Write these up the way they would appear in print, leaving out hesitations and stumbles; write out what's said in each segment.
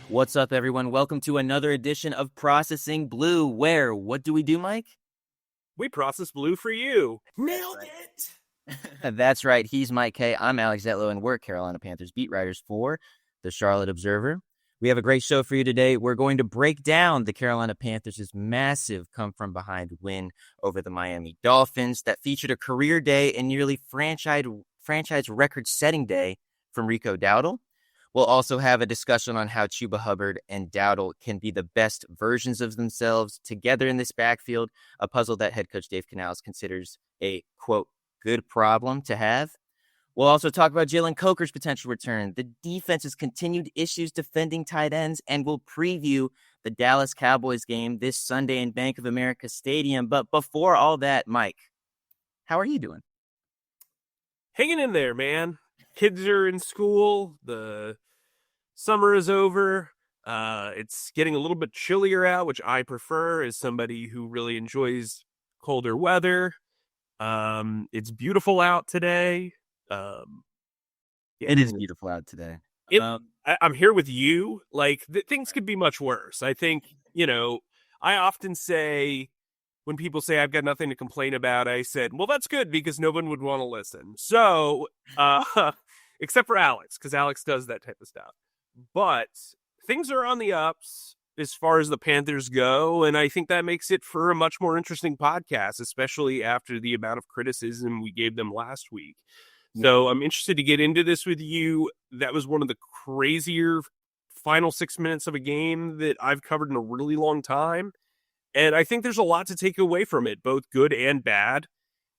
What's up, everyone? Welcome to another edition of Processing Blue, where what do we do, Mike? We process blue for you. Nailed it! That's right. He's Mike K. I'm Alex Zetlow, and we're Carolina Panthers beat writers for the Charlotte Observer. We have a great show for you today. We're going to break down the Carolina Panthers' massive come-from-behind win over the Miami Dolphins that featured a career day and nearly franchise record-setting day from Rico Dowdle. We'll also have a discussion on how Chuba Hubbard and Dowdle can be the best versions of themselves together in this backfield, a puzzle that head coach Dave Canales considers a, quote, good problem to have. We'll also talk about Jalen Coker's potential return, the defense's continued issues defending tight ends, and we'll preview the Dallas Cowboys game this Sunday in Bank of America Stadium. But before all that, Mike, how are you doing? Hanging in there, man. Kids are in school. The summer is over. It's getting a little bit chillier out, which I prefer as somebody who really enjoys colder weather. It's beautiful out today. It is beautiful out today. I'm here with you. Like, things could be much worse. I think, I often say, when people say I've got nothing to complain about, I said, well, that's good because no one would want to listen. So, except for Alex, because Alex does that type of stuff. But things are on the ups as far as the Panthers go, and I think that makes it for a much more interesting podcast, especially after the amount of criticism we gave them last week. So I'm interested to get into this with you. That was one of the crazier final 6 minutes of a game that I've covered in a really long time. And I think there's a lot to take away from it, both good and bad.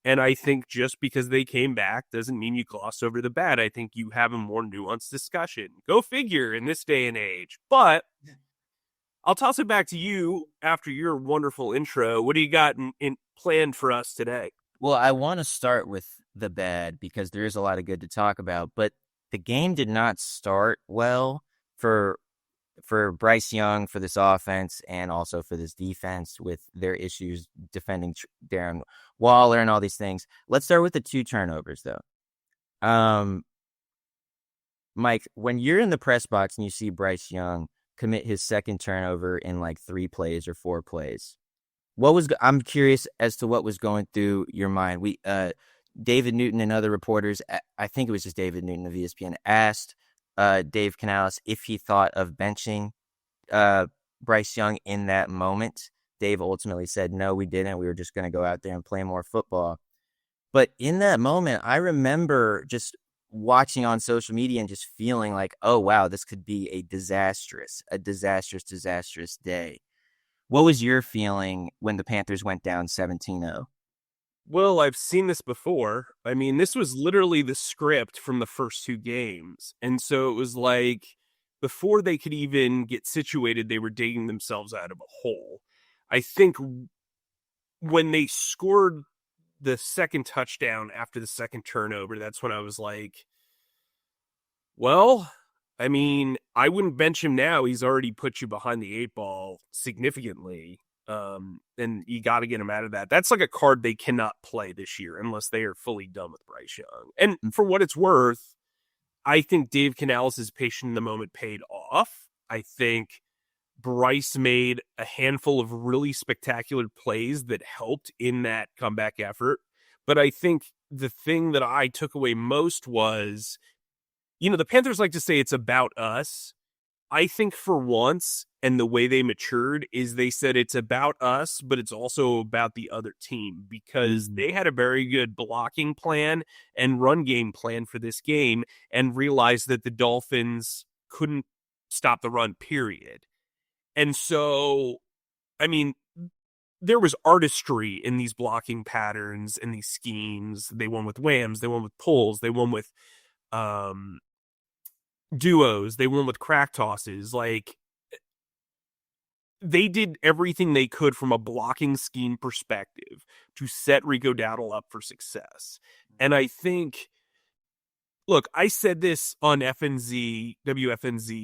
And I think just because they came back doesn't mean you gloss over the bad. I think you have a more nuanced discussion. Go figure in this day and age. But I'll toss it back to you after your wonderful intro. What do you got in planned for us today? Well, I want to start with the bad because there is a lot of good to talk about. But the game did not start well for Bryce Young, for this offense, and also for this defense with their issues defending Darren Waller and all these things. Let's start with the 2 turnovers, though. Mike, when you're in the press box and you see Bryce Young commit his second turnover in like 3 plays or 4 plays, I'm curious as to what was going through your mind. David Newton and other reporters, I think it was just David Newton of ESPN, asked Dave Canales if he thought of benching Bryce Young in that moment. Dave ultimately said, no, we didn't. We were just going to go out there and play more football. But in that moment, I remember just watching on social media and just feeling like, oh, wow, this could be a disastrous day. What was your feeling when the Panthers went down 17-0? Well, I've seen this before. I mean, this was literally the script from the first 2 games. And so it was like, before they could even get situated, they were digging themselves out of a hole. I think when they scored the second touchdown after the second turnover, that's when I was like, well, I mean, I wouldn't bench him now. He's already put you behind the 8 ball significantly. And you got to get him out of that. That's like a card they cannot play this year unless they are fully done with Bryce Young. And for what it's worth, I think Dave Canales' patience in the moment paid off. I think Bryce made a handful of really spectacular plays that helped in that comeback effort. But I think the thing that I took away most was, the Panthers like to say it's about us. I think for once, and the way they matured is they said it's about us, but it's also about the other team because they had a very good blocking plan and run game plan for this game and realized that the Dolphins couldn't stop the run, period. And so, I mean, there was artistry in these blocking patterns and these schemes. They won with whams, they won with pulls, they won with duos, they won with crack tosses. Like, they did everything they could from a blocking scheme perspective to set Rico Dowdle up for success. And I think, look, I said this on WFNZ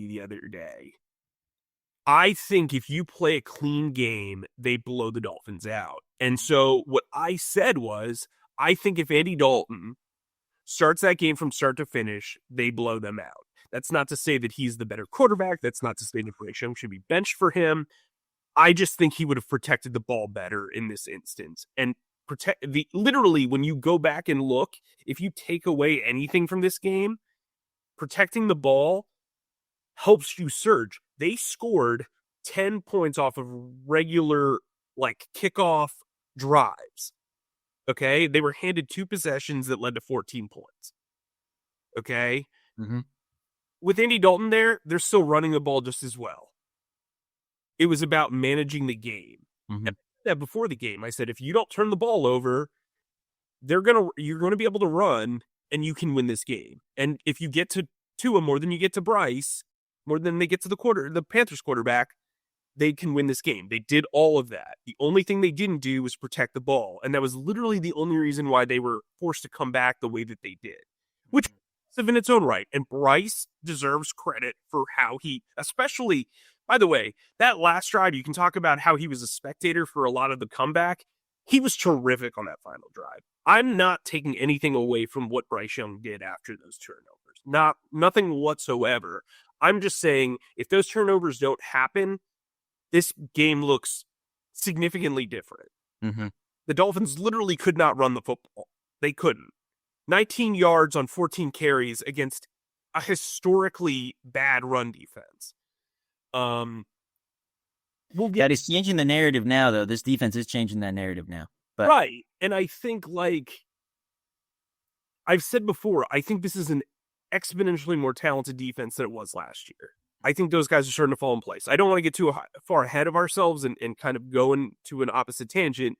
the other day. I think if you play a clean game, they blow the Dolphins out. And so what I said was, I think if Andy Dalton starts that game from start to finish, they blow them out. That's not to say that he's the better quarterback. That's not to say that Bryce Young should be benched for him. I just think he would have protected the ball better in this instance. And literally, when you go back and look, if you take away anything from this game, protecting the ball helps you surge. They scored 10 points off of regular, like, kickoff drives. Okay? They were handed 2 possessions that led to 14 points. Okay? Mm-hmm. With Andy Dalton there, they're still running the ball just as well. It was about managing the game. Mm-hmm. And I said that before the game, I said, if you don't turn the ball over, you're gonna be able to run, and you can win this game. And if you get to Tua more than you get to Bryce, more than they get to the Panthers quarterback, they can win this game. They did all of that. The only thing they didn't do was protect the ball, and that was literally the only reason why they were forced to come back the way that they did, which is in its own right. And Bryce deserves credit for how he, especially. By the way, that last drive, you can talk about how he was a spectator for a lot of the comeback. He was terrific on that final drive. I'm not taking anything away from what Bryce Young did after those turnovers. Nothing whatsoever. I'm just saying, if those turnovers don't happen, this game looks significantly different. Mm-hmm. The Dolphins literally could not run the football. They couldn't. 19 yards on 14 carries against a historically bad run defense. He's changing the narrative now, though. This defense is changing that narrative now. But right. And I think, like I've said before, I think this is an exponentially more talented defense than it was last year. I think those guys are starting to fall in place. I don't want to get too far ahead of ourselves and kind of go into an opposite tangent.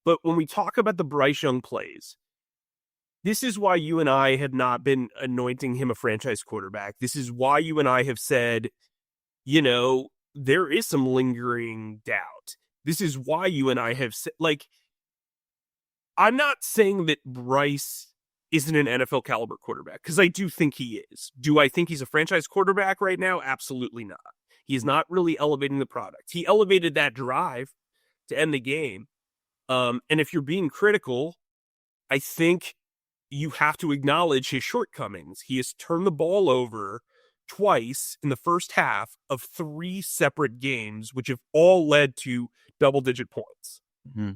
But when we talk about the Bryce Young plays, this is why you and I have not been anointing him a franchise quarterback. This is why you and I have said, there is some lingering doubt. This is why you and I have said, I'm not saying that Bryce isn't an NFL caliber quarterback, because I do think he is. Do I think he's a franchise quarterback right now? Absolutely not. He's not really elevating the product. He elevated that drive to end the game. And if you're being critical, I think you have to acknowledge his shortcomings. He has turned the ball over twice in the first half of 3 separate games, which have all led to double-digit points. Mm-hmm.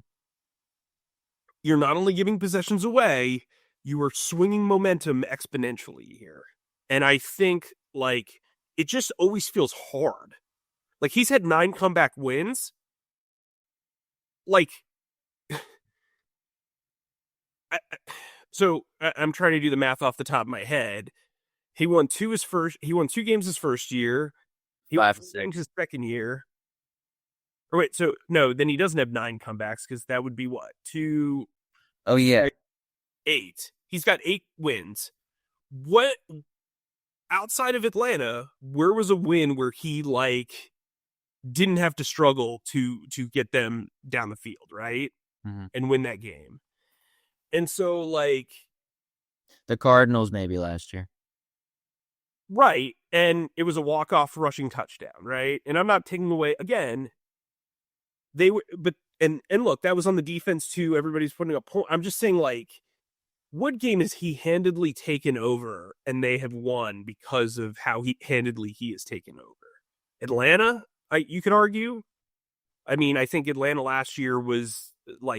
You're not only giving possessions away, you are swinging momentum exponentially here. And I think, it just always feels hard. He's had 9 comeback wins. So I'm trying to do the math off the top of my head. He won 2 games his first year. He won 2 games his second year. Or wait, so no, then he doesn't have 9 comebacks, because that would be what? 2. Oh yeah, 8. He's got 8 wins. What outside of Atlanta, where was a win where he didn't have to struggle to get them down the field, right? Mm-hmm. And win that game. And so the Cardinals maybe last year. Right. And it was a walk-off rushing touchdown, right? And I'm not taking away, again, they were, but, and look, that was on the defense too. Everybody's putting up point. I'm just saying, what game has he handedly taken over and they have won because of how handedly he has taken over? Atlanta, you could argue. I mean, I think Atlanta last year was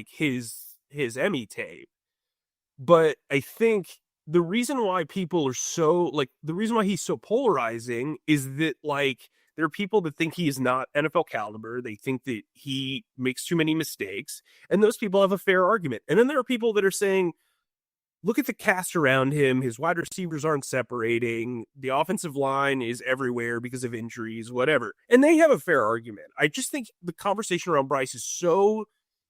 his Emmy tape. But I think the reason why people are so, the reason why he's so polarizing is that, there are people that think he is not NFL caliber. They think that he makes too many mistakes. And those people have a fair argument. And then there are people that are saying, look at the cast around him. His wide receivers aren't separating. The offensive line is everywhere because of injuries, whatever. And they have a fair argument. I just think the conversation around Bryce is so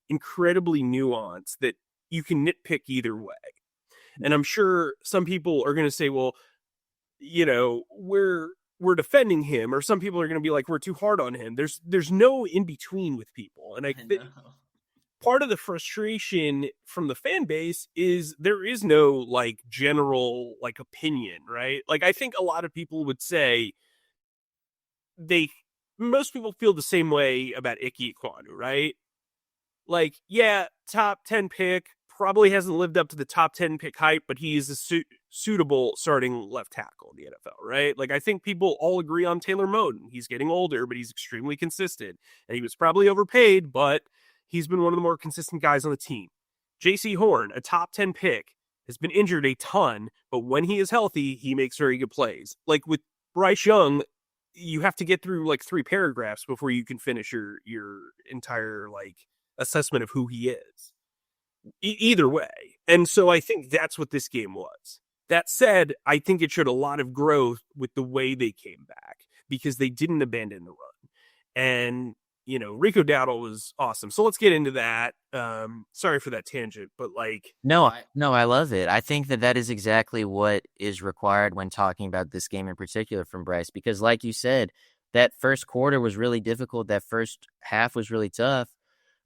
incredibly nuanced that you can nitpick either way. And I'm sure some people are going to say, well, we're defending him, or some people are going to be like, we're too hard on him. There's no in between with people. And I think part of the frustration from the fan base is there is no general opinion, right? I think a lot of people would say most people feel the same way about Ike Ekwonu, right? Yeah, top 10 pick, probably hasn't lived up to the top 10 pick hype, but he is a suitable starting left tackle in the NFL, right? Like, I think people all agree on Taylor Moton. He's getting older, but he's extremely consistent. And he was probably overpaid, but he's been one of the more consistent guys on the team. J.C. Horn, a top 10 pick, has been injured a ton, but when he is healthy, he makes very good plays. Like with Bryce Young, you have to get through like 3 paragraphs before you can finish your entire like assessment of who he is. Either way. And so I think that's what this game was. That said, I think it showed a lot of growth with the way they came back because they didn't abandon the run. And, you know, Rico Dowdle was awesome. So let's get into that. Sorry for that tangent, but like... No, I love it. I think that is exactly what is required when talking about this game in particular from Bryce, because like you said, that first quarter was really difficult. That first half was really tough,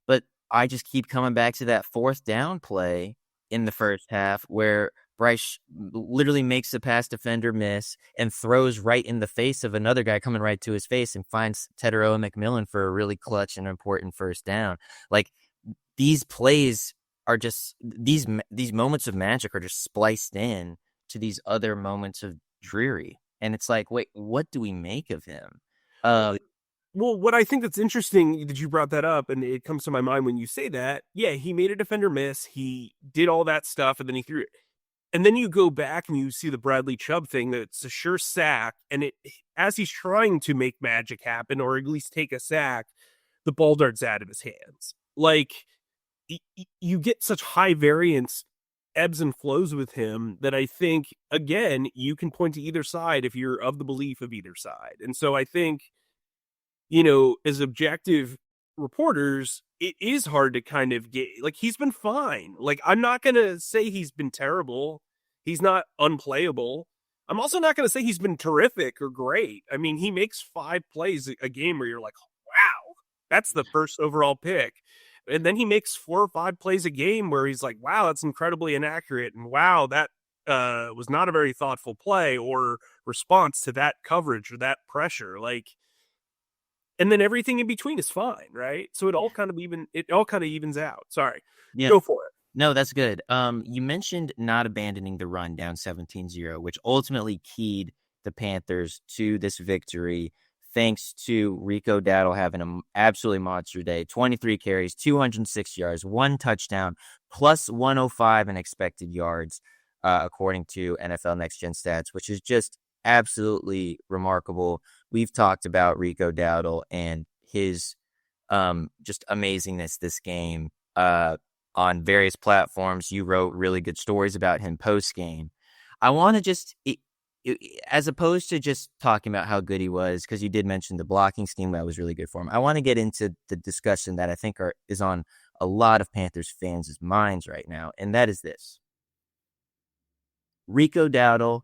but I just keep coming back to that 4th down play in the first half where Bryce literally makes the pass defender miss and throws right in the face of another guy coming right to his face and finds Teteroa McMillan for a really clutch and important first down. Like, these plays are just these moments of magic are just spliced in to these other moments of dreary. And it's like, wait, what do we make of him? Well, what I think that's interesting that you brought that up, and it comes to my mind when you say that, yeah, he made a defender miss, he did all that stuff, and then he threw it. And then you go back and you see the Bradley Chubb thing, that's a sure sack, and it, as he's trying to make magic happen, or at least take a sack, the ball darts out of his hands. Like, you get such high variance ebbs and flows with him that I think, again, you can point to either side if you're of the belief of either side. And so I think, you know, as objective reporters, it is hard to kind of get, like, he's been fine. Like, I'm not going to say he's been terrible. He's not unplayable. I'm also not going to say he's been terrific or great. I mean, he makes 5 plays a game where you're like, wow, that's the first overall pick. And then he makes 4 or 5 plays a game where he's like, wow, that's incredibly inaccurate. And wow, that was not a very thoughtful play or response to that coverage or that pressure. Like, and then everything in between is fine, right? So it all kind of evens out. Sorry. Yeah. Go for it. No, that's good. You mentioned not abandoning the run down 17-0, which ultimately keyed the Panthers to this victory, thanks to Rico Dowdle having an absolutely monster day. 23 carries, 206 yards, 1 touchdown, plus 105 in expected yards, according to NFL Next Gen Stats, which is just absolutely remarkable. We've talked about Rico Dowdle and his just amazingness this game on various platforms. You wrote really good stories about him post-game. I want to just, as opposed to just talking about how good he was, because you did mention the blocking scheme that was really good for him, I want to get into the discussion that I think is on a lot of Panthers fans' minds right now, and that is this. Rico Dowdle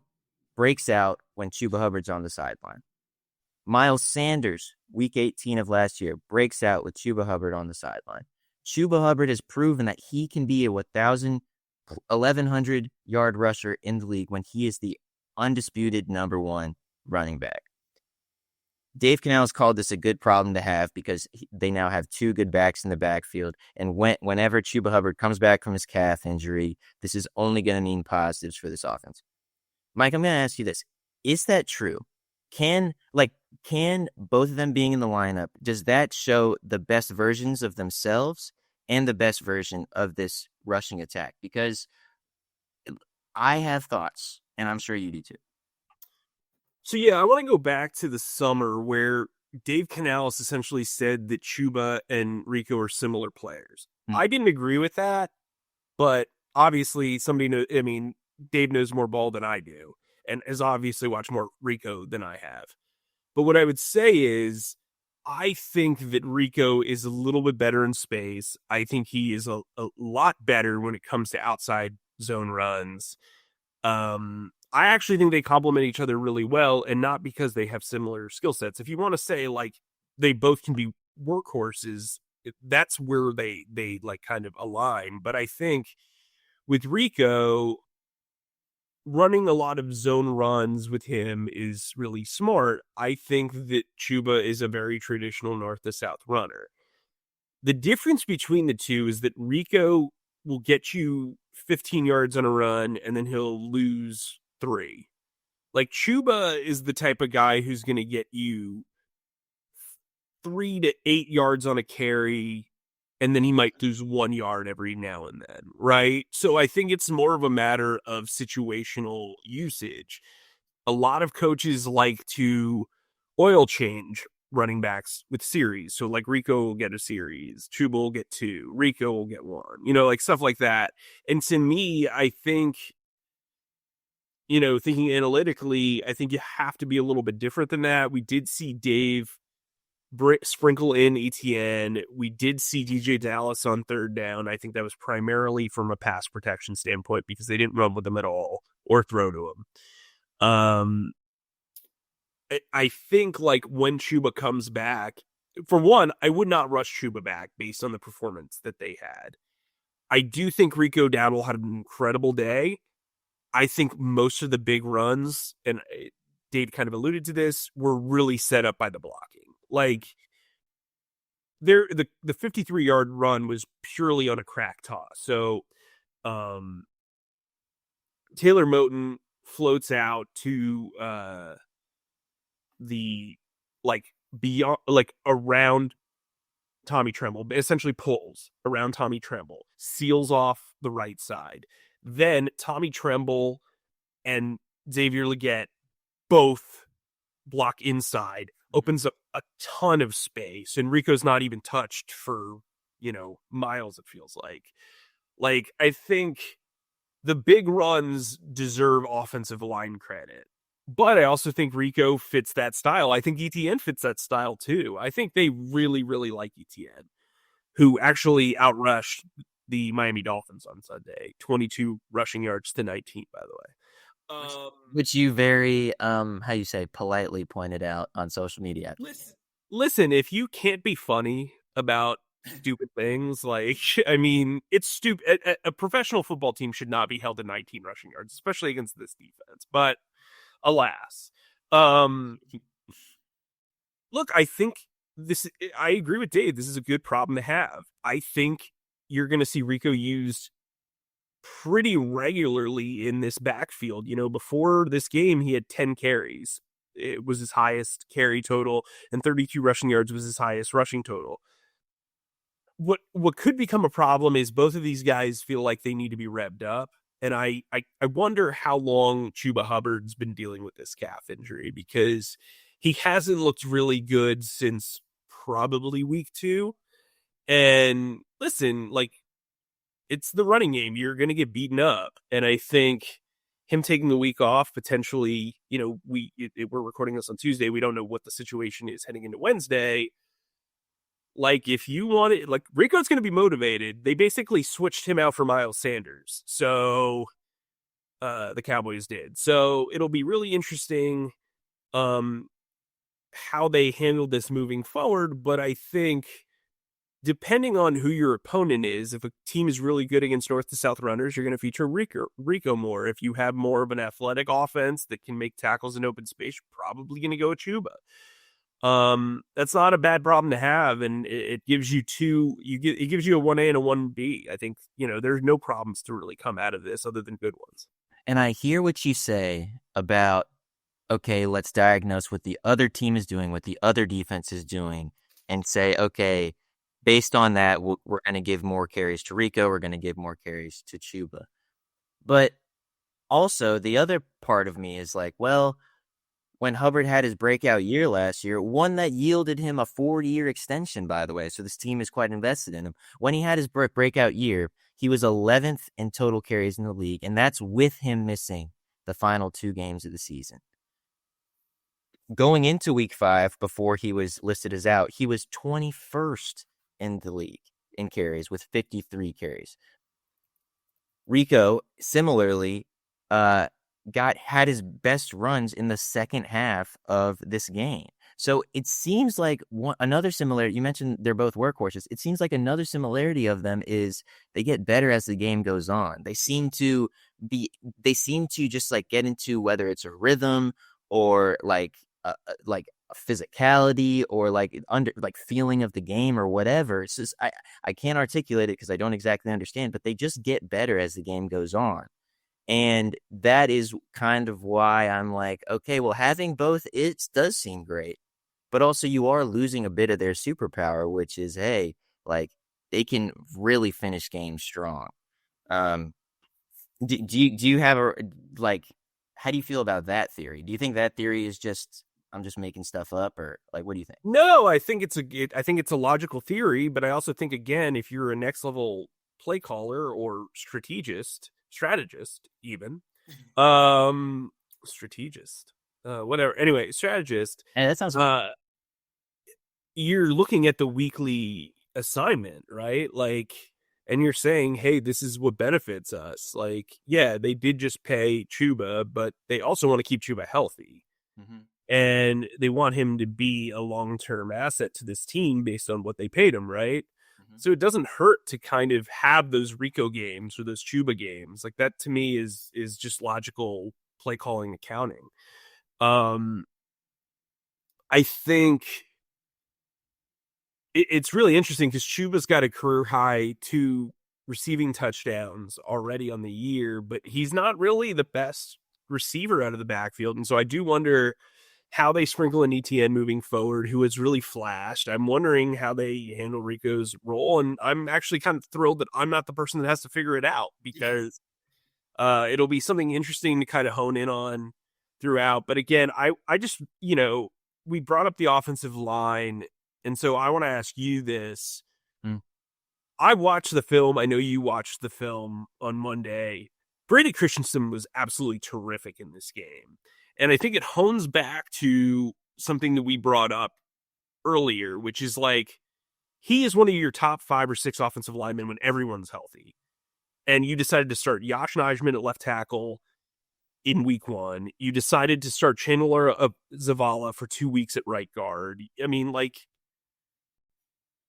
breaks out when Chuba Hubbard's on the sideline. Miles Sanders, week 18 of last year, breaks out with Chuba Hubbard on the sideline. Chuba Hubbard has proven that he can be a 1,100-yard rusher in the league when he is the undisputed number 1 running back. Dave Canales called this a good problem to have because they now have 2 good backs in the backfield. And whenever Chuba Hubbard comes back from his calf injury, this is only going to mean positives for this offense. Mike, I'm going to ask you this. Is that true? Can both of them being in the lineup, does that show the best versions of themselves and the best version of this rushing attack? Because I have thoughts, and I'm sure you do too. So yeah, I want to go back to the summer where Dave Canales essentially said that Chuba and Rico are similar players. I didn't agree with that, but obviously Dave knows more ball than I do and has obviously watched more Rico than I have. But what I would say is I think that Rico is a little bit better in space. I think he is a lot better when it comes to outside zone runs. I actually think they complement each other really well, and not because they have similar skill sets. If you want to say like they both can be workhorses, that's where they like kind of align. But I think with Rico, running a lot of zone runs with him is really smart. I think that Chuba is a very traditional north to south runner. The difference between the two is that Rico will get you 15 yards on a run, and then he'll lose 3. Like, Chuba is the type of guy who's going to get you 3 to 8 yards on a carry, and then he might lose 1 yard every now and then, right? So I think it's more of a matter of situational usage. A lot of coaches like to oil change running backs with series. So like Rico will get a series, Chuba will get 2, Rico will get 1, like stuff like that. And to me, I think, thinking analytically, I think you have to be a little bit different than that. We did see Dave sprinkle in ETN. We did see DJ Dallas on 3rd down. I think that was primarily from a pass protection standpoint because they didn't run with him at all or throw to him. I think like when Chuba comes back, for one, I would not rush Chuba back based on the performance that they had. I do think Rico Dowdle had an incredible day. I think most of the big runs, and Dave kind of alluded to this, were really set up by the blocking. Like, the 53-yard run was purely on a crack toss. So Taylor Moton floats out to the beyond, around Tommy Tremble, essentially pulls around Tommy Tremble, seals off the right side. Then Tommy Tremble and Xavier Legette both block inside, opens up a ton of space, and Rico's not even touched for, miles, it feels like. Like, I think the big runs deserve offensive line credit. But I also think Rico fits that style. I think ETN fits that style too. I think they really, really like ETN, who actually outrushed the Miami Dolphins on Sunday. 22 rushing yards to 19, by the way. Which you very, politely pointed out on social media. Listen, if you can't be funny about stupid things, it's stupid. A professional football team should not be held to 19 rushing yards, especially against this defense. But alas. Look, I think I agree with Dave. This is a good problem to have. I think you're going to see Rico used pretty regularly in this backfield. Before this game, he had 10 carries. It was his highest carry total, and 32 rushing yards was his highest rushing total. What could become a problem is both of these guys feel like they need to be revved up. And I wonder how long Chuba Hubbard's been dealing with this calf injury, because he hasn't looked really good since probably week 2. And listen, it's the running game. You're going to get beaten up. And I think him taking the week off, potentially, we're recording this on Tuesday. We don't know what the situation is heading into Wednesday. If you want it, Rico's going to be motivated. They basically switched him out for Miles Sanders. So the Cowboys did. So it'll be really interesting how they handle this moving forward. But I think depending on who your opponent is, if a team is really good against north to south runners, you're going to feature Rico more. If you have more of an athletic offense that can make tackles in open space, you're probably going to go with Chuba. That's not a bad problem to have, and it gives you it gives you a 1A and a 1B. I think, there's no problems to really come out of this other than good ones. And I hear what you say about, okay, let's diagnose what the other team is doing, what the other defense is doing, and say, okay, based on that, we're going to give more carries to Rico, we're going to give more carries to Chuba. But also, the other part of me is like, well, when Hubbard had his breakout year last year, one that yielded him a 4-year extension, by the way, so this team is quite invested in him. When he had his breakout year, he was 11th in total carries in the league, and that's with him missing the final 2 games of the season. Going into week 5, before he was listed as out, he was 21st in the league in carries with 53 carries. Rico, similarly, had his best runs in the second half of this game. So it seems like another similarity, you mentioned they're both workhorses. It seems like another similarity of them is they get better as the game goes on. They seem to just get into, whether it's a rhythm or physicality or like feeling of the game or whatever. It's just I can't articulate it because I don't exactly understand, but they just get better as the game goes on. And that is kind of why I'm like, okay, well, having both, it does seem great. But also you are losing a bit of their superpower, which is, hey, like they can really finish games strong. Do you have like, how do you feel about that theory? Do you think that theory is just, I'm just making stuff up, or like, what do you think? No, I think it's a logical theory, but I also think, again, if you're a next level play caller or strategist even, strategist, whatever. Anyway, strategist. And that sounds. You're looking at the weekly assignment, right? Like, and you're saying, hey, this is what benefits us. Like, yeah, they did just pay Chuba, but they also want to keep Chuba healthy. Mm-hmm. And they want him to be a long-term asset to this team based on what they paid him, right? Mm-hmm. So it doesn't hurt to kind of have those Rico games or those Chuba games. Like, that to me is just logical play calling accounting. I think it's really interesting because Chuba's got a career high 2 receiving touchdowns already on the year, but he's not really the best receiver out of the backfield. And so I do wonder how they sprinkle an ETN moving forward, who has really flashed. I'm wondering how they handle Rico's role. And I'm actually kind of thrilled that I'm not the person that has to figure it out, because it'll be something interesting to kind of hone in on throughout. But again, I just, we brought up the offensive line. And so I want to ask you this. I watched the film. I know you watched the film on Monday. Brady Christensen was absolutely terrific in this game. And I think it hones back to something that we brought up earlier, which is like, he is one of your top 5 or 6 offensive linemen when everyone's healthy. And you decided to start Yosh Nijman at left tackle in week 1. You decided to start Chandler Zavala for 2 weeks at right guard. I mean, like,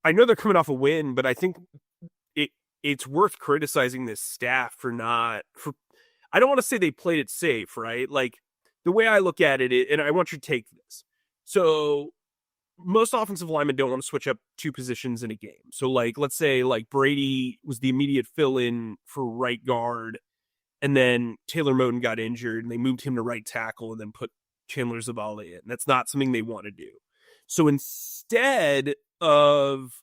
I know they're coming off a win, but I think it's worth criticizing this staff I don't want to say they played it safe, right? Like, the way I look at it, and I want you to take this. So most offensive linemen don't want to switch up 2 positions in a game. So, like, let's say like Brady was the immediate fill-in for right guard, and then Taylor Moton got injured and they moved him to right tackle and then put Chandler Zavala in. That's not something they want to do. So instead of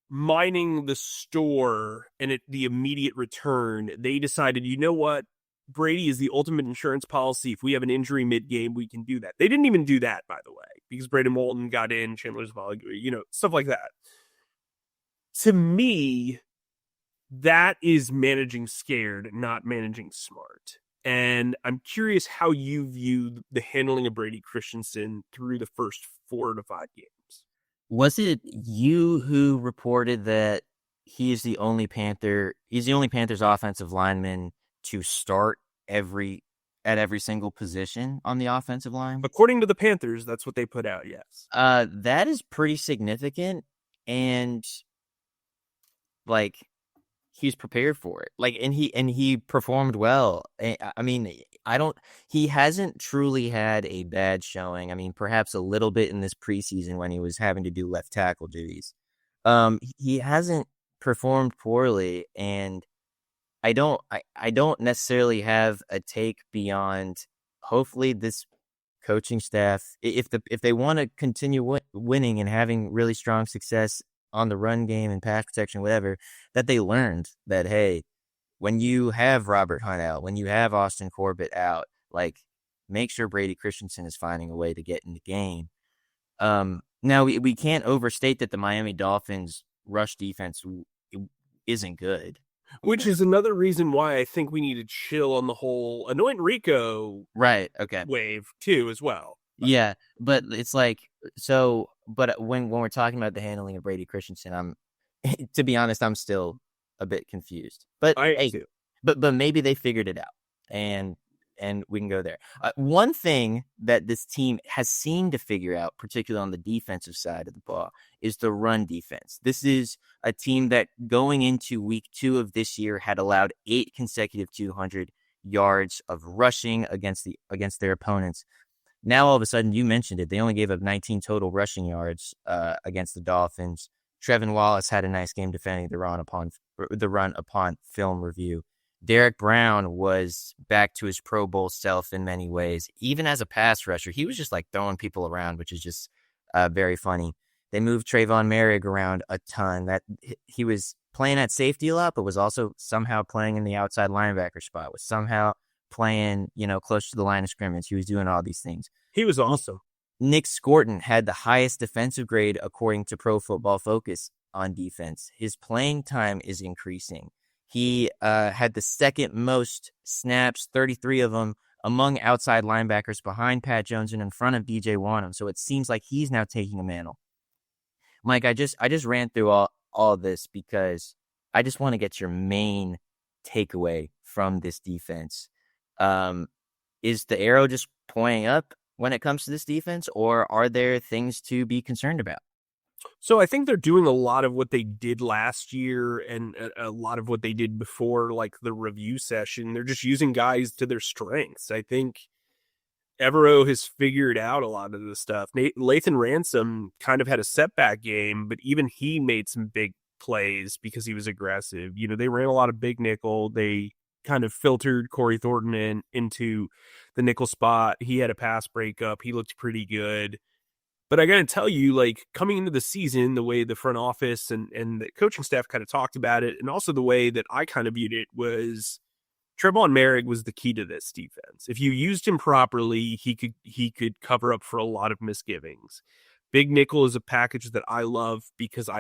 mining the store and the immediate return, they decided, you know what? Brady is the ultimate insurance policy. If we have an injury mid-game, we can do that. They didn't even do that, by the way, because Braden Moulton got in, Chandler's Zavala, stuff like that. To me, that is managing scared, not managing smart. And I'm curious how you view the handling of Brady Christensen through the first 4 to 5 games. Was it you who reported that he's the only Panthers offensive lineman to start at every single position on the offensive line? According to the Panthers, that's what they put out, yes. That is pretty significant, and like, he's prepared for it. Like, and he performed well. I mean, he hasn't truly had a bad showing. I mean, perhaps a little bit in this preseason when he was having to do left tackle duties. He hasn't performed poorly, and I don't necessarily have a take beyond, hopefully this coaching staff, if they want to continue winning and having really strong success on the run game and pass protection, whatever, that they learned that, hey, when you have Robert Hunt out, when you have Austin Corbett out, like, make sure Brady Christensen is finding a way to get in the game. Now, we can't overstate that the Miami Dolphins rush defense isn't good. Which is another reason why I think we need to chill on the whole anoint Rico wave too as well. Yeah, but it's like, so, but when we're talking about the handling of Brady Christensen, to be honest, I'm still a bit confused. But but maybe they figured it out, and we can go there. One thing that this team has seemed to figure out, particularly on the defensive side of the ball, is the run defense. This is a team that going into week 2 of this year had allowed 8 consecutive 200 yards of rushing against their opponents. Now, all of a sudden, you mentioned it. They only gave up 19 total rushing yards against the Dolphins. Trevin Wallace had a nice game defending the run upon film review. Derek Brown was back to his Pro Bowl self in many ways. Even as a pass rusher, he was just like throwing people around, which is just very funny. They moved Trayvon Merrick around a ton. That he was playing at safety a lot, but was also somehow playing in the outside linebacker spot, was somehow playing, close to the line of scrimmage. He was doing all these things. He was awesome. Nick Scorton had the highest defensive grade according to Pro Football Focus on defense. His playing time is increasing. He had the second most snaps, 33 of them, among outside linebackers behind Pat Jones and in front of DJ Wanham. So it seems like he's now taking a mantle. Mike, I just ran through all this because I just want to get your main takeaway from this defense. Is the arrow just pointing up when it comes to this defense, or are there things to be concerned about? So I think they're doing a lot of what they did last year and a lot of what they did before, like the review session. They're just using guys to their strengths. I think Evero has figured out a lot of the stuff. Lathan Ransom kind of had a setback game, but even he made some big plays because he was aggressive. They ran a lot of big nickel. They kind of filtered Corey Thornton into the nickel spot. He had a pass breakup. He looked pretty good. But I got to tell you, like, coming into the season, the way the front office and the coaching staff kind of talked about it, and also the way that I kind of viewed it, was Trayvon Merrick was the key to this defense. If you used him properly, he could cover up for a lot of misgivings. Big nickel is a package that I love because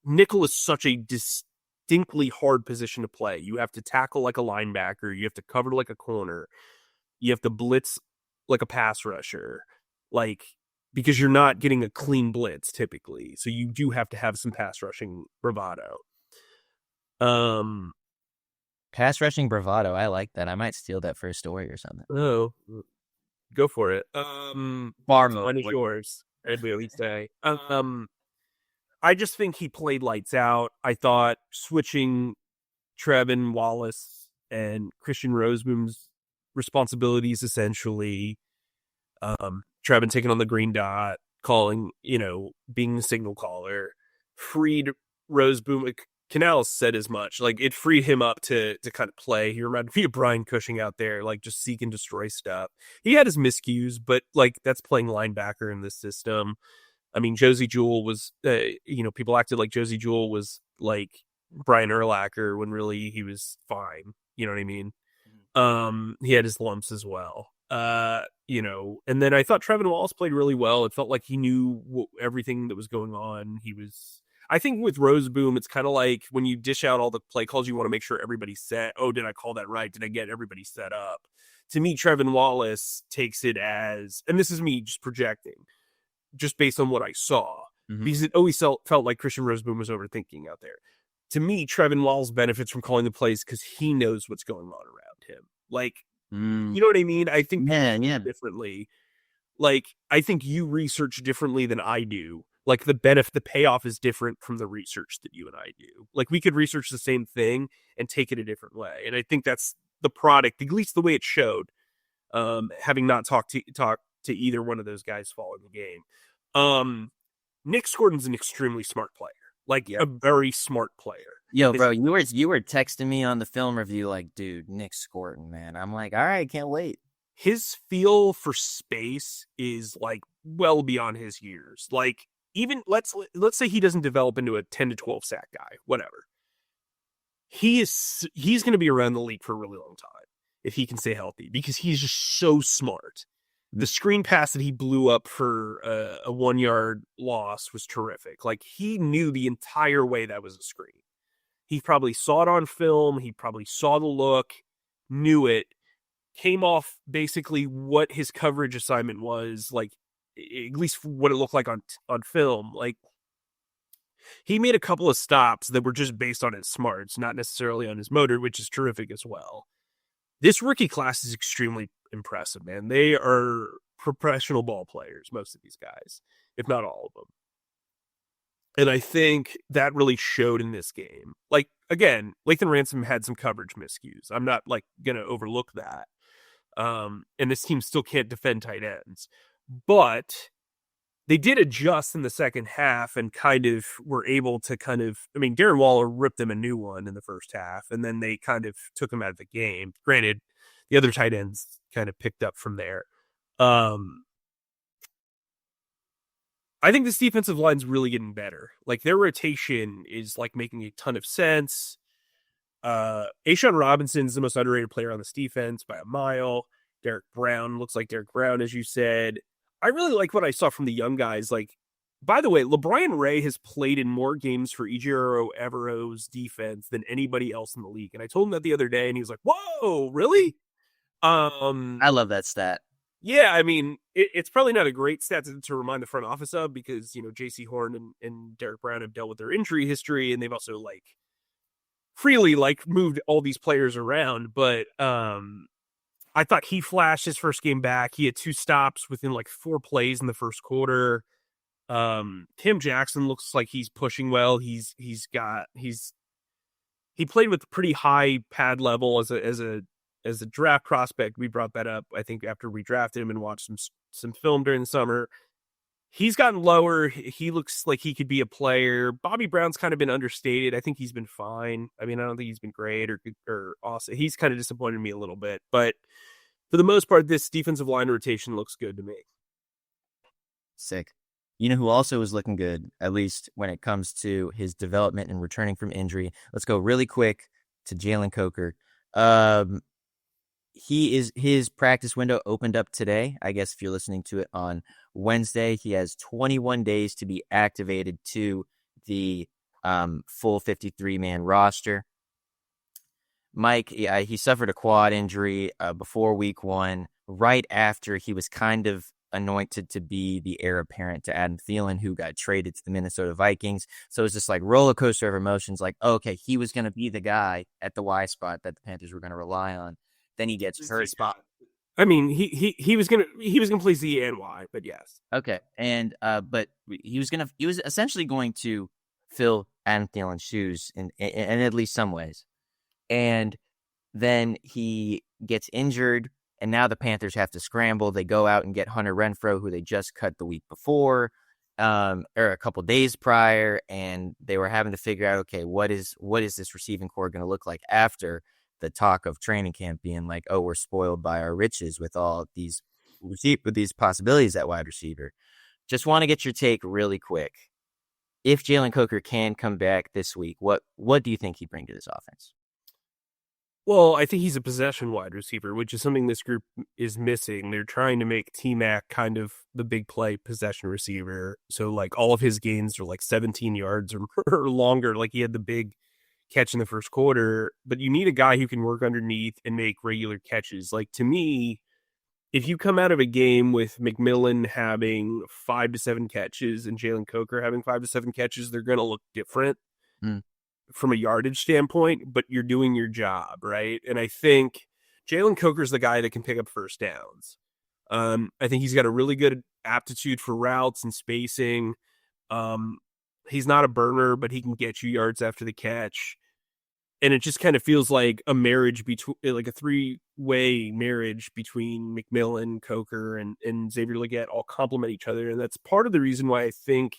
nickel is such a distinctly hard position to play. You have to tackle like a linebacker. You have to cover like a corner. You have to blitz like a pass rusher. Because you're not getting a clean blitz typically. So you do have to have some pass rushing bravado. Pass rushing bravado. I like that. I might steal that for a story or something. Oh, go for it. One is yours, as we always say. I just think he played lights out. I thought switching Trevin Wallace and Christian Roseboom's responsibilities essentially, Trevin taking on the green dot, calling, being the signal caller, freed Roseboom. Canales said as much. Like, it freed him up to kind of play. He reminded me of Brian Cushing out there, like, just seek and destroy stuff. He had his miscues, but, like, that's playing linebacker in this system. I mean, Josie Jewell was, people acted like Josie Jewell was, like, Brian Urlacher when really he was fine. You know what I mean? He had his lumps as well. And then I thought Trevin Wallace played really well. It felt like he knew everything that was going on. I think with Roseboom, it's kind of like when you dish out all the play calls, you want to make sure everybody's set. Oh, did I call that right? Did I get everybody set up? To me, Trevin Wallace takes it as, and this is me just projecting, just based on what I saw, because it always felt like Christian Roseboom was overthinking out there. To me, Trevin Wallace benefits from calling the plays because he knows what's going on around him. Like, you know what I mean? I think differently. Like, I think you research differently than I do. Like, the payoff is different from the research that you and I do. Like, we could research the same thing and take it a different way. And I think that's the product, at least the way it showed, having not talked to either one of those guys following the game. Nick Scorton's an extremely smart player. A very smart player. Yo, bro, you were texting me on the film review like, dude, Nick Scorton, man. I'm like, all right, can't wait. His feel for space is, like, well beyond his years. Like, even let's say he doesn't develop into a 10 to 12 sack guy, whatever. He's going to be around the league for a really long time if he can stay healthy, because he's just so smart. The screen pass that he blew up for a 1 yard loss was terrific. Like, he knew the entire way that was a screen. He probably saw it on film. He probably saw the look, knew it, came off basically what his coverage assignment was, like, at least what it looked like on film. Like, he made a couple of stops that were just based on his smarts, not necessarily on his motor, which is terrific as well. This rookie class is extremely impressive, man. They are professional ball players, most of these guys, if not all of them. And I think that really showed in this game. Like, again, Lathan Ransom had some coverage miscues. I'm not, like, going to overlook that. And this team still can't defend tight ends. But they did adjust in the second half and kind of were able to Darren Waller ripped them a new one in the first half, and then they kind of took him out of the game. Granted, the other tight ends kind of picked up from there. I think this defensive line's really getting better. Like, their rotation is like making a ton of sense. A'Shawn Robinson's the most underrated player on this defense by a mile. Derek Brown looks like Derek Brown, as you said. I really like what I saw from the young guys. Like, by the way, LeBrian Ray has played in more games for Ejiro Evero's defense than anybody else in the league. And I told him that the other day, and he was like, "Whoa, really?" I love that stat. Yeah, I mean, it's probably not a great stat to remind the front office of, because, J.C. Horn and Derek Brown have dealt with their injury history, and they've also freely moved all these players around. But I thought he flashed his first game back. He had 2 stops within 4 plays in the first quarter. Tim Jackson looks like he's pushing well. He played with pretty high pad level as a draft prospect. We brought that up, I think, after we drafted him and watched some film during the summer. He's gotten lower. He looks like he could be a player. Bobby Brown's kind of been understated. I think he's been fine. I mean, I don't think he's been great or awesome. He's kind of disappointed me a little bit, but for the most part, this defensive line rotation looks good to me. Sick. You know who also is looking good, at least when it comes to his development and returning from injury? Let's go really quick to Jalen Coker. His practice window opened up today. I guess if you're listening to it on Wednesday, he has 21 days to be activated to the full 53-man roster. Mike, he suffered a quad injury before week 1, right after he was kind of anointed to be the heir apparent to Adam Thielen, who got traded to the Minnesota Vikings. So it's just roller coaster of emotions. Okay, he was going to be the guy at the Y spot that the Panthers were going to rewhy on. Then he gets hurt. I mean, he was gonna play Z and Y, but yes. Okay, and but he was essentially going to fill Adam Thielen's shoes in at least some ways, and then he gets injured, and now the Panthers have to scramble. They go out and get Hunter Renfrow, who they just cut the week before, or a couple days prior, and they were having to figure out, okay, what is this receiving core going to look like after the talk of training camp being oh, we're spoiled by our riches with all these possibilities at wide receiver. Just want to get your take really quick. If Jalen Coker can come back this week, what do you think he'd bring to this offense? Well, I think he's a possession wide receiver, which is something this group is missing. They're trying to make T-Mac kind of the big play possession receiver. So all of his gains are 17 yards or longer. He had the big catch in the first quarter, but you need a guy who can work underneath and make regular catches. To me, if you come out of a game with McMillan having 5 to 7 catches and Jalen Coker having 5 to 7 catches, they're going to look different from a yardage standpoint, but you're doing your job, right? And I think Jalen Coker's the guy that can pick up first downs. I think he's got a really good aptitude for routes and spacing. He's not a burner, but he can get you yards after the catch. And it just kind of feels like a marriage between, a 3-way marriage between McMillan, Coker, and Xavier Legette all complement each other. And that's part of the reason why I think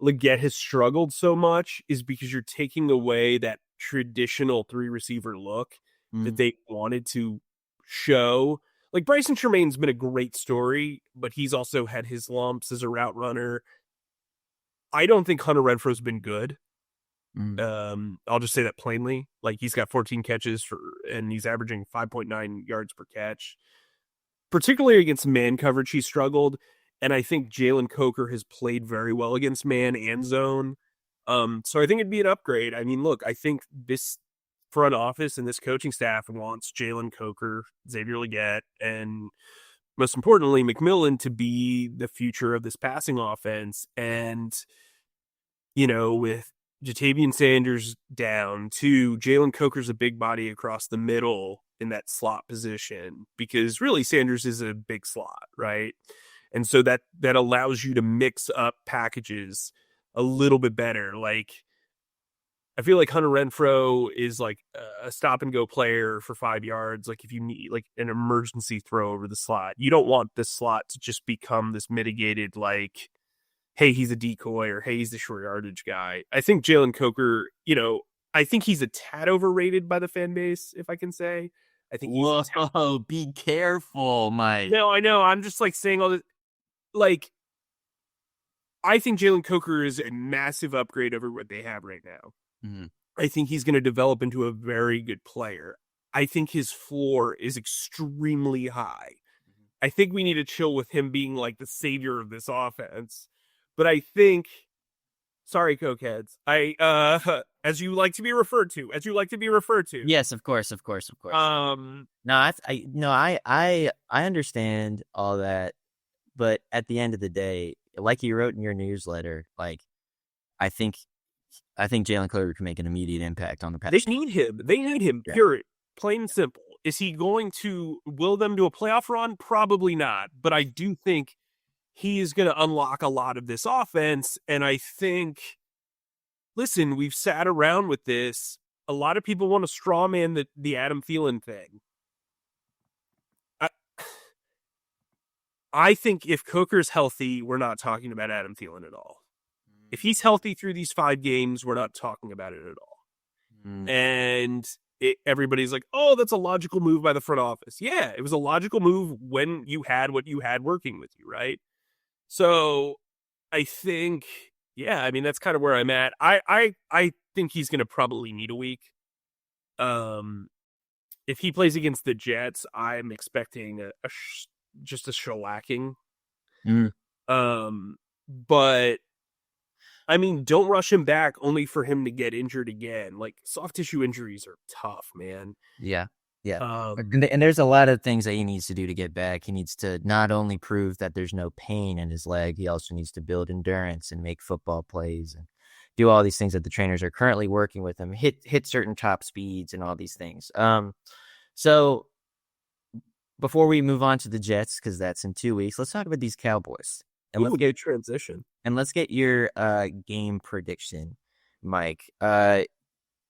Legette has struggled so much, is because you're taking away that traditional 3-receiver look that they wanted to show. Bryson Tremaine's been a great story, but he's also had his lumps as a route runner. I don't think Hunter Renfrow's been good. I'll just say that plainly. He's got 14 catches and he's averaging 5.9 yards per catch. Particularly against man coverage, he struggled. And I think Jalen Coker has played very well against man and zone. So I think it'd be an upgrade. I mean, look, I think this front office and this coaching staff wants Jalen Coker, Xavier Legette, and most importantly, McMillan to be the future of this passing offense. And, with Jatavian Sanders down, too, Jalen Coker's a big body across the middle in that slot position, because really Sanders is a big slot, right? And so that allows you to mix up packages a little bit better. I feel like Hunter Renfrow is like a stop and go player for 5 yards. Like if you need like an emergency throw over the slot, you don't want this slot to just become this mitigated, like, hey, he's a decoy or hey, he's the short yardage guy. I think Jalen Coker, I think he's a tad overrated by the fan base, if I can say. I think Whoa, be careful, Mike. No, I know. I'm just like saying all this. Like, I think Jalen Coker is a massive upgrade over what they have right now. Mm-hmm. I think he's going to develop into a very good player. I think his floor is extremely high. Mm-hmm. I think we need to chill with him being like the savior of this offense. But I think, sorry, Cokeheads, as you like to be referred to. Yes, of course. I understand all that, but at the end of the day, like you wrote in your newsletter, like I think Jalen Coker can make an immediate impact on the Panthers. They need him. Yeah. Period. Plain and simple. Is he going to will them to a playoff run? Probably not. But I do think he is going to unlock a lot of this offense. And I think, listen, we've sat around with this. A lot of people want to straw man the Adam Thielen thing. I think if Coker's healthy, we're not talking about Adam Thielen at all. If he's healthy through these 5 games, we're not talking about it at all. And everybody's like, oh, that's a logical move by the front office. Yeah, it was a logical move when you had what you had working with you, right? So I think, yeah, I mean, that's kind of where I'm at. I think he's going to probably need a week. If he plays against the Jets, I'm expecting just a shellacking. But I mean, don't rush him back only for him to get injured again. Like, soft tissue injuries are tough, man. Yeah. And there's a lot of things that he needs to do to get back. He needs to not only prove that there's no pain in his leg, he also needs to build endurance and make football plays and do all these things that the trainers are currently working with him, hit certain top speeds and all these things. So before we move on to the Jets, because that's in 2 weeks, let's talk about these Cowboys. And let's get transition. And let's get your game prediction, Mike.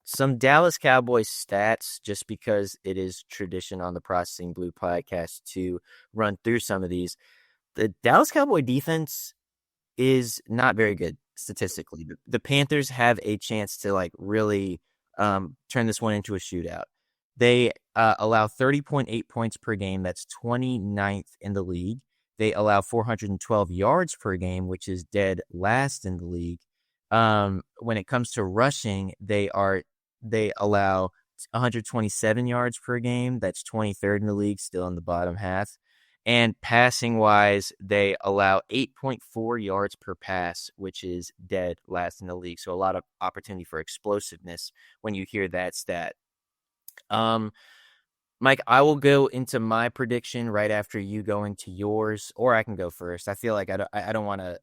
Some Dallas Cowboys stats, just because it is tradition on the Processing Blue podcast to run through some of these. The Dallas Cowboy defense is not very good statistically. The Panthers have a chance to like really turn this one into a shootout. They allow 30.8 points per game. That's 29th in the league. They allow 412 yards per game, which is dead last in the league. When it comes to rushing, they allow 127 yards per game. That's 23rd in the league, still in the bottom half. And passing wise, they allow 8.4 yards per pass, which is dead last in the league. So a lot of opportunity for explosiveness when you hear that stat. Mike, I will go into my prediction right after you go into yours, or I can go first. I feel like I don't want to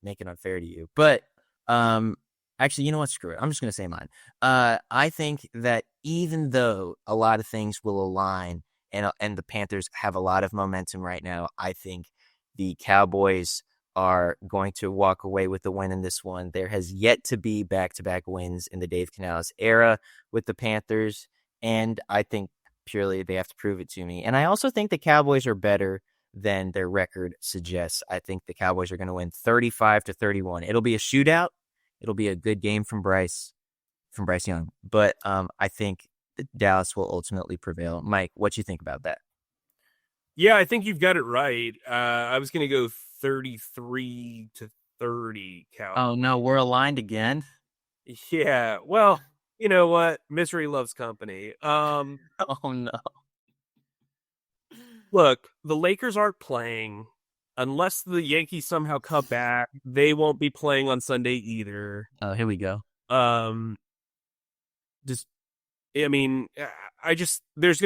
make it unfair to you, but actually, you know what? Screw it. I'm just going to say mine. I think that even though a lot of things will align and the Panthers have a lot of momentum right now, I think the Cowboys are going to walk away with the win in this one. There has yet to be back-to-back wins in the Dave Canales era with the Panthers, and I think purely they have to prove it to me. And I also think the Cowboys are better than their record suggests. I think the Cowboys are going to win 35-31. It'll be a shootout. It'll be a good game from Bryce Young. But I think Dallas will ultimately prevail. Mike, what you think about that? Yeah, I think you've got it right. I was going to go 33-30 Cowboys. Oh, no, we're aligned again? Yeah, well, you know what? Misery loves company. Oh, no. Look, the Lakers aren't playing. Unless the Yankees somehow come back, they won't be playing on Sunday either. Oh, here we go. There's going to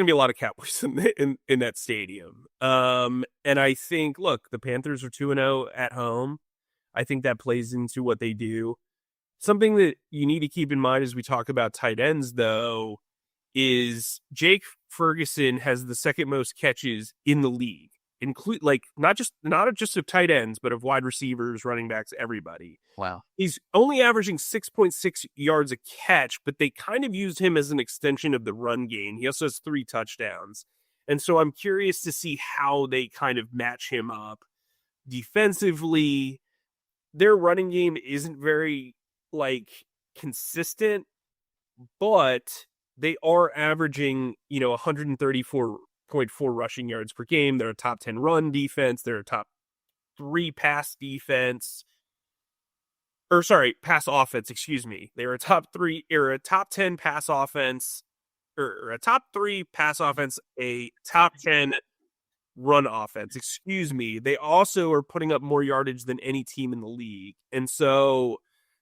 be a lot of Cowboys in that stadium. And I think, look, the Panthers are 2-0 at home. I think that plays into what they do. Something that you need to keep in mind as we talk about tight ends, though, is Jake Ferguson has the second most catches in the league include like not just of tight ends, but of wide receivers, running backs, everybody. Wow. He's only averaging 6.6 yards a catch, but they kind of used him as an extension of the run game. He also has 3 touchdowns. And so I'm curious to see how they kind of match him up defensively. Their running game isn't very like consistent, but they are averaging, 134.4 rushing yards per game. They're a top 10 run defense. They're a top 3 pass defense. Pass offense, excuse me. They're a top 10 pass offense, or a top 3 pass offense, a top 10 run offense, excuse me. They also are putting up more yardage than any team in the league. And so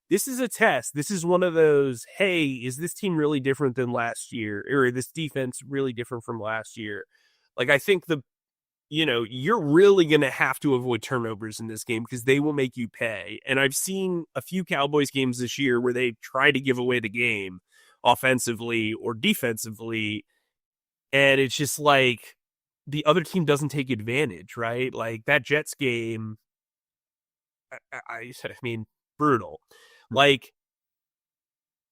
this is a test. This is one of those, hey, is this team really different than last year? Or this defense really different from last year? Like, I think you're really going to have to avoid turnovers in this game because they will make you pay. And I've seen a few Cowboys games this year where they try to give away the game offensively or defensively. And it's just like the other team doesn't take advantage, right? Like that Jets game, I mean, brutal. Like,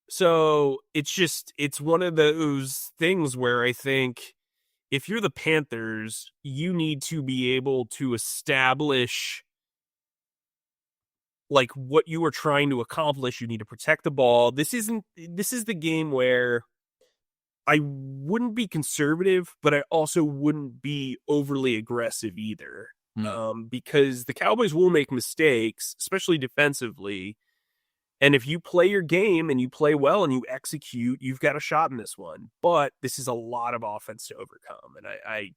so it's one of those things where I think if you're the Panthers, you need to be able to establish like what you are trying to accomplish. You need to protect the ball. This is the game where I wouldn't be conservative, but I also wouldn't be overly aggressive either. Because the Cowboys will make mistakes, especially defensively. And if you play your game and you play well and you execute, you've got a shot in this one. But this is a lot of offense to overcome. And I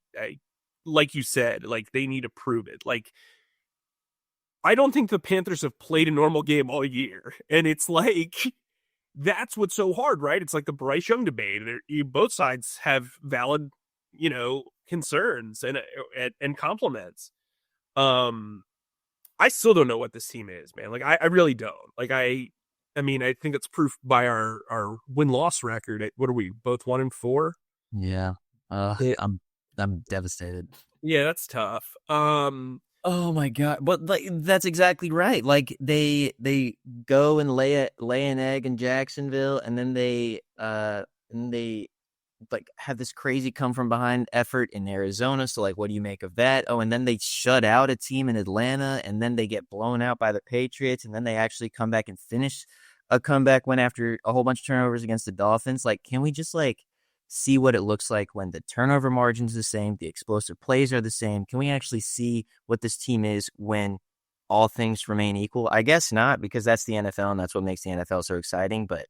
like you said, like they need to prove it. Like, I don't think the Panthers have played a normal game all year. And it's like, that's what's so hard, right? It's like the Bryce Young debate. Both sides have valid, concerns and compliments. I still don't know what this team is, man. Like, I really don't. Like, I mean, I think it's proof by our win-loss record. What are we, both 1-4? Yeah. I'm devastated. Yeah, that's tough. Oh my God. But like, that's exactly right. Like they go and lay an egg in Jacksonville, and then they like have this crazy come from behind effort in Arizona. So like, what do you make of that? Oh, and then they shut out a team in Atlanta, and then they get blown out by the Patriots, and then they actually come back and finish a comeback win after a whole bunch of turnovers against the Dolphins. Like, can we just like see what it looks like when the turnover margin's the same, the explosive plays are the same? Can we actually see what this team is when all things remain equal? I guess not, because that's the NFL and that's what makes the NFL so exciting. But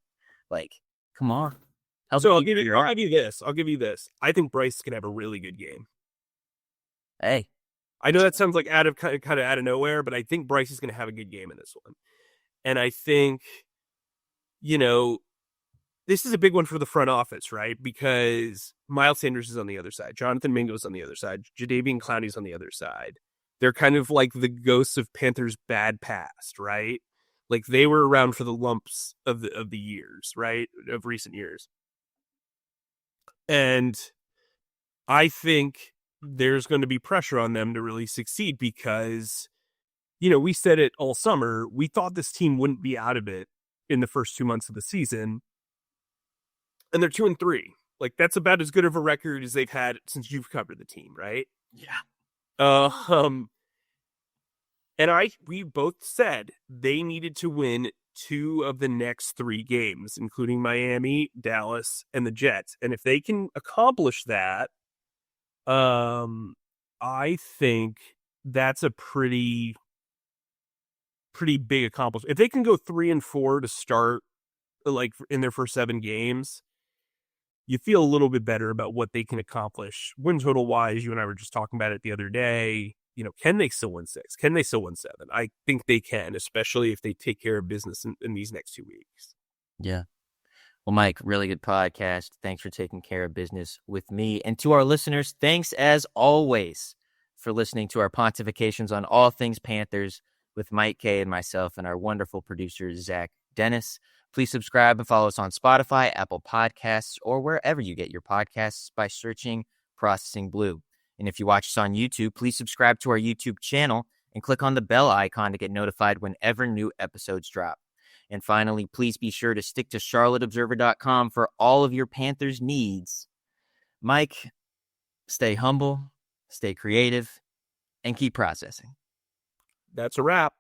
like, come on. So I'll give you this. I think Bryce can have a really good game. Hey, I know that sounds like kind of out of nowhere, but I think Bryce is going to have a good game in this one. And I think, this is a big one for the front office, right? Because Miles Sanders is on the other side. Jonathan Mingo's on the other side. Jadeveon Clowney's on the other side. They're kind of like the ghosts of Panthers' bad past, right? Like they were around for the lumps of the years, right? Of recent years. And I think there's going to be pressure on them to really succeed because, we said it all summer. We thought this team wouldn't be out of it in the first 2 months of the season. And they're 2-3. Like, that's about as good of a record as they've had since you've covered the team, right? Yeah. And we both said they needed to win 2 of the next 3 games, including Miami, Dallas, and the Jets. And if they can accomplish that, I think that's a pretty big accomplishment. If they can go 3-4 to start, like in their first 7 games, you feel a little bit better about what they can accomplish win total wise. You and I were just talking about it the other day. Can they still win 6? Can they still win 7? I think they can, especially if they take care of business in these next 2 weeks. Yeah. Well, Mike, really good podcast. Thanks for taking care of business with me. And to our listeners, thanks as always for listening to our pontifications on all things Panthers with Mike K and myself and our wonderful producer, Zach Dennis. Please subscribe and follow us on Spotify, Apple Podcasts, or wherever you get your podcasts by searching Processing Blue. And if you watch us on YouTube, please subscribe to our YouTube channel and click on the bell icon to get notified whenever new episodes drop. And finally, please be sure to stick to charlotteobserver.com for all of your Panthers needs. Mike, stay humble, stay creative, and keep processing. That's a wrap.